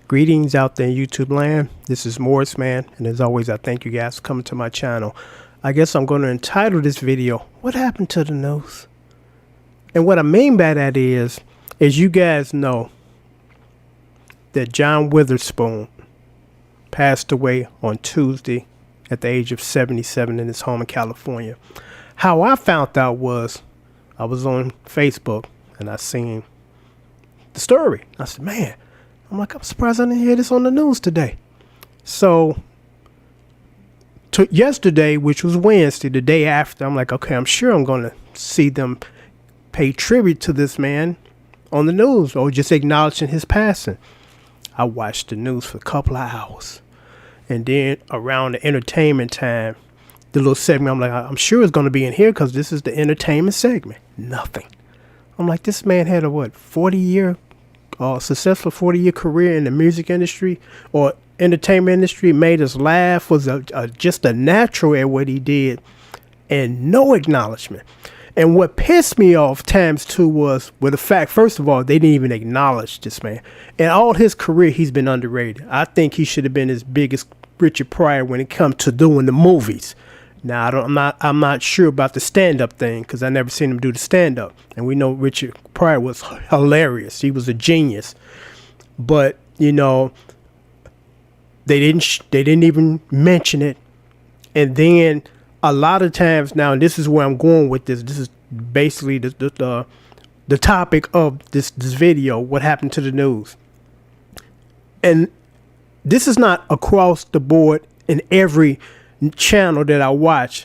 Greetings out there in YouTube land. This is Morris Man, and as always, I thank you guys for coming to my channel. I guess I'm going to entitle this video, What Happened to the News? And what I mean by that is you guys know that John Witherspoon passed away on Tuesday at the age of 77 in his home in California. How I found out was I was on Facebook and I seen the story. I said, man, I'm surprised I didn't hear this on the news today. So yesterday, which was Wednesday, the day after, I'm like, okay, I'm sure I'm going to see them pay tribute to this man on the news or just acknowledging his passing. I watched the news for a couple of hours. And then around the entertainment time, the little segment, I'm like, I'm sure it's going to be in here because this is the entertainment segment. Nothing. I'm like, this man had a 40-year successful 40-year career in the music industry or entertainment industry, made us laugh, was just a natural at what he did, and no acknowledgement. And what pissed me off times two was the fact, first of all, they didn't even acknowledge this man. And all his career, he's been underrated. I think he should have been as big as Richard Pryor when it comes to doing the movies. Now, I'm not sure about the stand-up thing because I never seen him do the stand-up. And we know Richard Pryor was hilarious. He was a genius. But, you know, they didn't even mention it. And then a lot of times now, and this is where I'm going with this. This is basically the topic of this video, what happened to the news. And this is not across the board in every channel that I watch,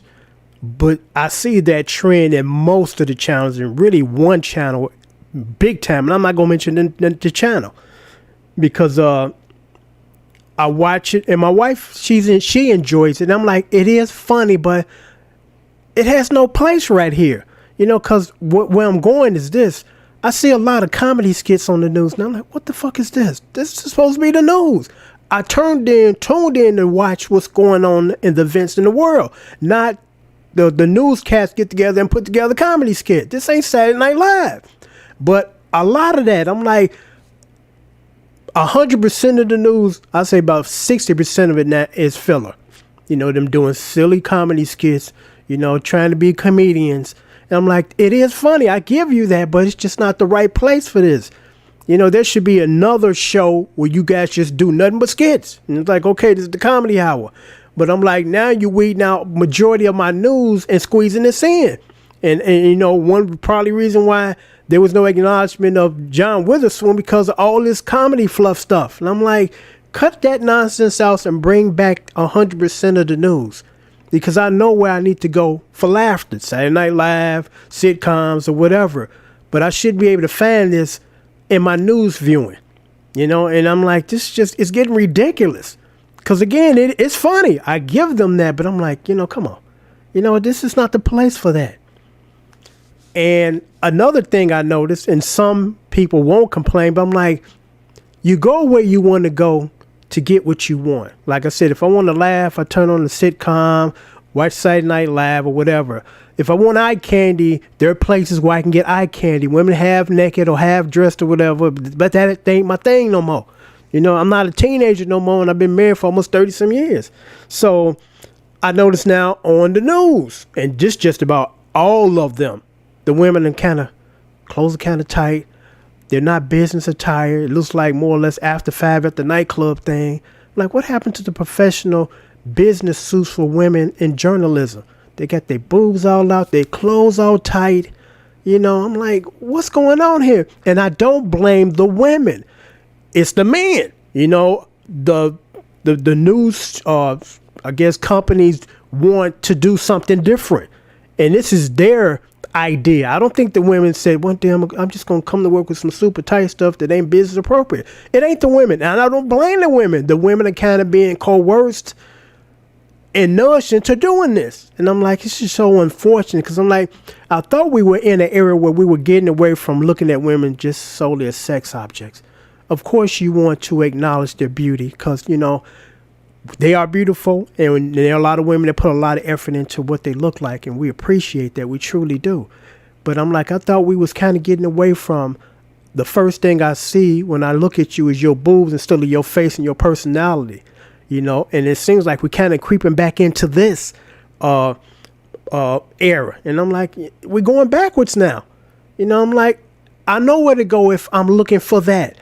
but I see that trend in most of the channels, and really one channel big time, and I'm not gonna mention the channel because I watch it and my wife she enjoys it, and I'm like, it is funny, but it has no place right here, you know, because where I'm going is this. I see a lot of comedy skits on the news, and I'm like, what the fuck is this? This is supposed to be the news. I tuned in to watch what's going on in the events in the world, not the newscast get together and put together a comedy skit. This ain't Saturday Night Live. But a lot of that, I'm like, 100% of the news, I say about 60% of it now is filler. You know, them doing silly comedy skits, you know, trying to be comedians. And I'm like, it is funny, I give you that, but it's just not the right place for this. You know, there should be another show where you guys just do nothing but skits. And it's like, okay, this is the comedy hour. But I'm like, now you weeding out majority of my news and squeezing this in. And you know, one probably reason why there was no acknowledgement of John Witherspoon because of all this comedy fluff stuff. And I'm like, cut that nonsense out and bring back 100% of the news. Because I know where I need to go for laughter. Saturday Night Live, sitcoms, or whatever. But I should be able to find this in my news viewing, you know, and I'm like, it's getting ridiculous. Because again, it's funny. I give them that, but I'm like, you know, come on. You know, this is not the place for that. And another thing I noticed, and some people won't complain, but I'm like, you go where you want to go to get what you want. Like I said, if I want to laugh, I turn on the sitcom, watch Saturday Night Live or whatever. If I want eye candy, there are places where I can get eye candy. Women half naked or half dressed or whatever, but that ain't my thing no more. You know, I'm not a teenager no more, and I've been married for almost 30 some years. So I notice now on the news, and just about all of them, the women are kind of clothes are kind of tight. They're not business attire. It looks like more or less after 5 at the nightclub thing. Like, what happened to the professional business suits for women in journalism? They got their boobs all out, their clothes all tight. You know, I'm like, what's going on here? And I don't blame the women. It's the men. You know, the news, I guess companies want to do something different. And this is their idea. I don't think the women said, one day I'm just going to come to work with some super tight stuff that ain't business appropriate. It ain't the women. And I don't blame the women. The women are kind of being coerced and nourishing to doing this. And I'm like, it's just so unfortunate because I'm like, I thought we were in an era where we were getting away from looking at women just solely as sex objects. Of course, you want to acknowledge their beauty because, you know, they are beautiful, and there are a lot of women that put a lot of effort into what they look like, and we appreciate that. We truly do. But I'm like, I thought we was kind of getting away from the first thing I see when I look at you is your boobs instead of your face and your personality, you know. And it seems like we're kind of creeping back into this era. And I'm like, we're going backwards now. You know, I'm like, I know where to go if I'm looking for that,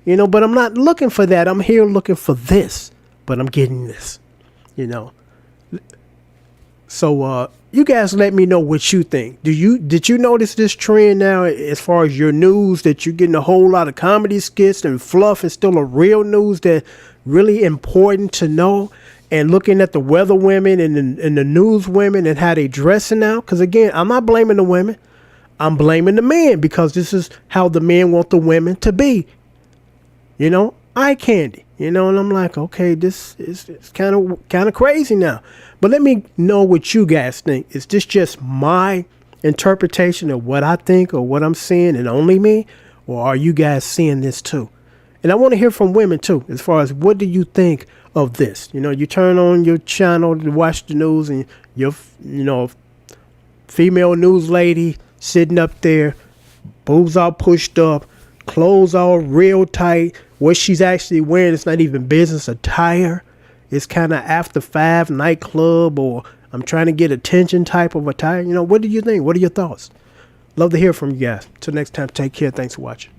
you know, but I'm not looking for that. I'm here looking for this, but I'm getting this, you know. So you guys let me know what you think. Did you notice this trend now as far as your news, that you're getting a whole lot of comedy skits and fluff is still a real news that really important to know? And looking at the weather women and the news women and how they dressing now. Because again, I'm not blaming the women. I'm blaming the men, because this is how the men want the women to be. You know, eye candy. You know, and I'm like, okay, this is kind of crazy now. But let me know what you guys think. Is this just my interpretation of what I think or what I'm seeing and only me? Or are you guys seeing this too? And I want to hear from women too, as far as what do you think of this? You know, you turn on your channel to watch the news and your, you know, female news lady sitting up there, boobs all pushed up, clothes all real tight. What she's actually wearing is not even business attire. It's kind of after 5 nightclub or I'm trying to get attention type of attire. You know, what do you think? What are your thoughts? Love to hear from you guys. Till next time, take care. Thanks for watching.